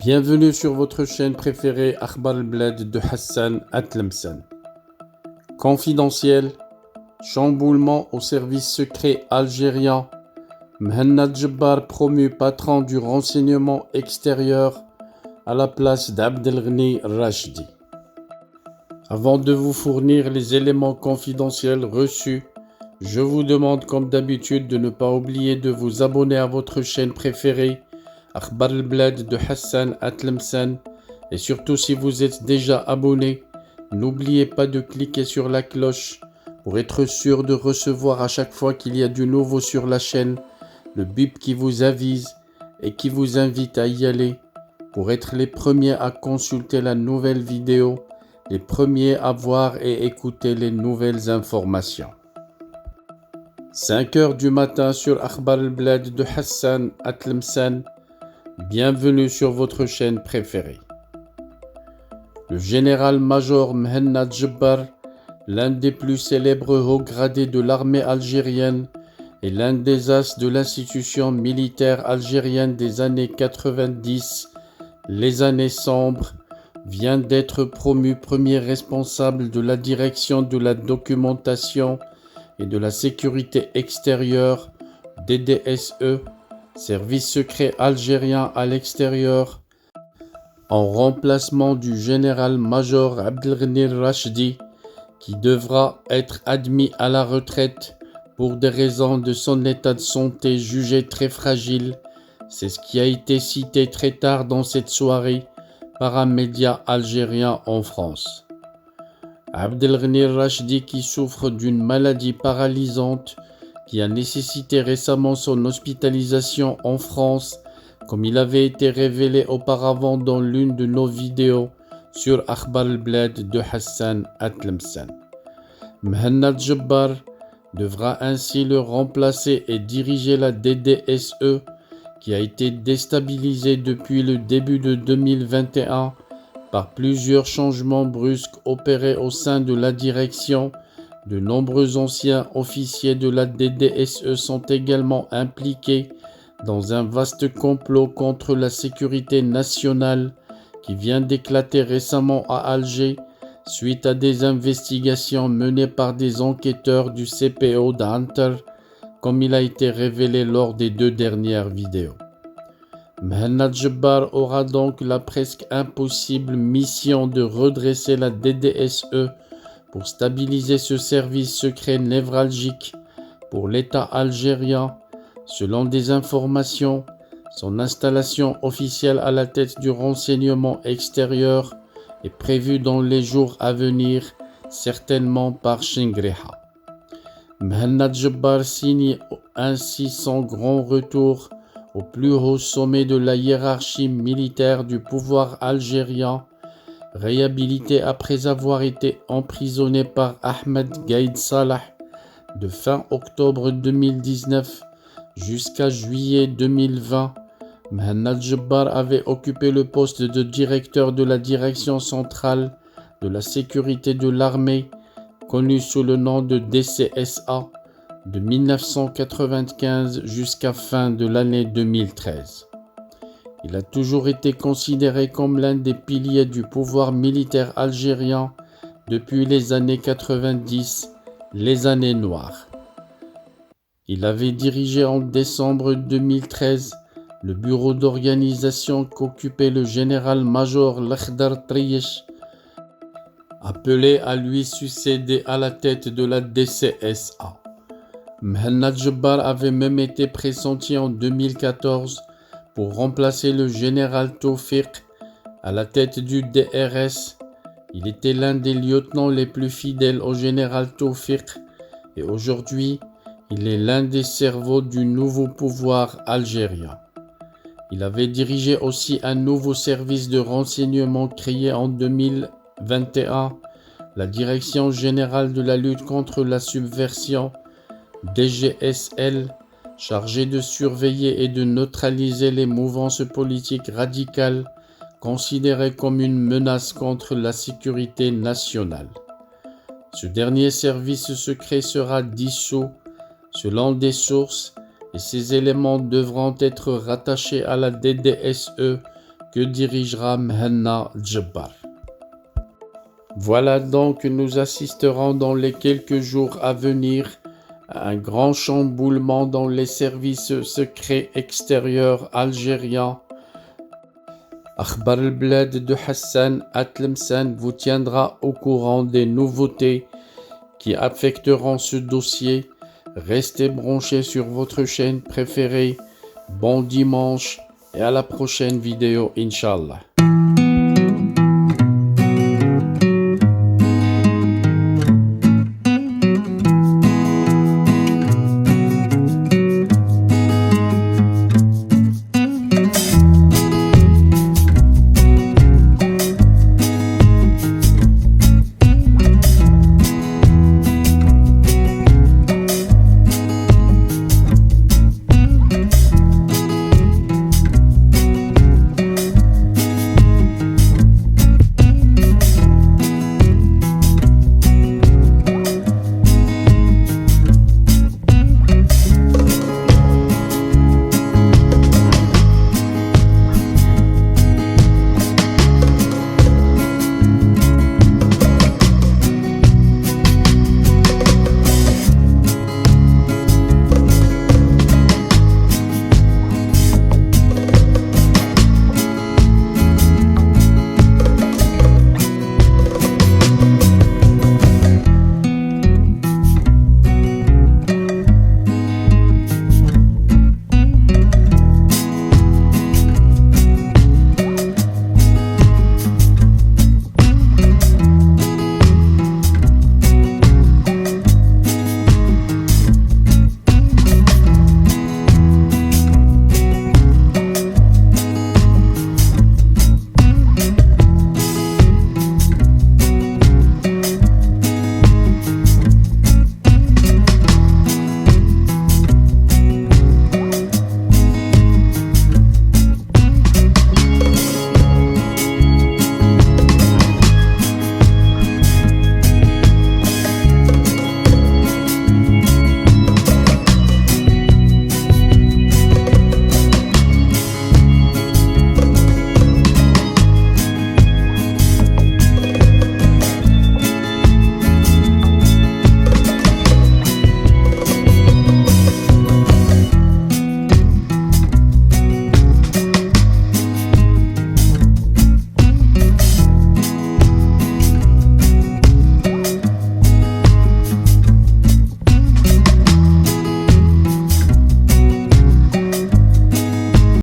Bienvenue sur votre chaîne préférée Akhbar al-Bled de Hassan Atlemsen. Confidentiel, chamboulement au service secret algérien, Mehannad Djebbar promu patron du renseignement extérieur à la place d'Abdelghni Rachdi. Avant de vous fournir les éléments confidentiels reçus, je vous demande comme d'habitude de ne pas oublier de vous abonner à votre chaîne préférée Akhbar al-Bled de Hassan Atlemsen, et surtout si vous êtes déjà abonné, n'oubliez pas de cliquer sur la cloche pour être sûr de recevoir à chaque fois qu'il y a du nouveau sur la chaîne le bip qui vous avise et qui vous invite à y aller pour être les premiers à consulter la nouvelle vidéo, les premiers à voir et écouter les nouvelles informations. 5 heures du matin sur Akhbar al-Bled de Hassan Atlemsen. Bienvenue sur votre chaîne préférée. Le général-major Mehannad Djebbar, l'un des plus célèbres hauts gradés de l'armée algérienne et l'un des as de l'institution militaire algérienne des années 90, les années sombres, vient d'être promu premier responsable de la direction de la documentation et de la sécurité extérieure, DDSE, Service secret algérien à l'extérieur, en remplacement du général-major Abdelghni Rachdi, qui devra être admis à la retraite pour des raisons de son état de santé jugé très fragile. C'est ce qui a été cité très tard dans cette soirée par un média algérien en France. Abdelghni Rachdi, qui souffre d'une maladie paralysante qui a nécessité récemment son hospitalisation en France, comme il avait été révélé auparavant dans l'une de nos vidéos sur Akhbar al-Bled de Hassan Atlemsen. Mehannad Djebbar devra ainsi le remplacer et diriger la DDSE, qui a été déstabilisée depuis le début de 2021 par plusieurs changements brusques opérés au sein de la direction. De nombreux anciens officiers de la DDSE sont également impliqués dans un vaste complot contre la sécurité nationale qui vient d'éclater récemment à Alger suite à des investigations menées par des enquêteurs du CPO d'Anter, comme il a été révélé lors des 2 dernières vidéos. Mehannad Djebbar aura donc la presque impossible mission de redresser la DDSE pour stabiliser ce service secret névralgique pour l'État algérien. Selon des informations, son installation officielle à la tête du renseignement extérieur est prévue dans les jours à venir, certainement par Chingreha. Mehannad Djebbar signe ainsi son grand retour au plus haut sommet de la hiérarchie militaire du pouvoir algérien, réhabilité après avoir été emprisonné par Ahmed Gaïd Salah de fin octobre 2019 jusqu'à juillet 2020. Mehannad Djebbar avait occupé le poste de directeur de la direction centrale de la sécurité de l'armée, connu sous le nom de DCSA, de 1995 jusqu'à fin de l'année 2013. Il a toujours été considéré comme l'un des piliers du pouvoir militaire algérien depuis les années 90, les années noires. Il avait dirigé en décembre 2013 le bureau d'organisation qu'occupait le général-major Lakhdar Triyesh, appelé à lui succéder à la tête de la DCSA. Mehannad Djebbar avait même été pressenti en 2014 pour remplacer le général Tawfiq à la tête du DRS. Il était l'un des lieutenants les plus fidèles au général Tawfiq et aujourd'hui, il est l'un des cerveaux du nouveau pouvoir algérien. Il avait dirigé aussi un nouveau service de renseignement créé en 2021, la Direction générale de la lutte contre la subversion, DGSL, chargé de surveiller et de neutraliser les mouvances politiques radicales considérées comme une menace contre la sécurité nationale. Ce dernier service secret sera dissous selon des sources et ces éléments devront être rattachés à la DDSE que dirigera Mhenna Djebbar. Voilà donc que nous assisterons dans les quelques jours à venir à un grand chamboulement dans les services secrets extérieurs algériens. Akhbar al-Blad de Hassan Atlemsan vous tiendra au courant des nouveautés qui affecteront ce dossier. Restez branchés sur votre chaîne préférée. Bon dimanche et à la prochaine vidéo, Inch'Allah.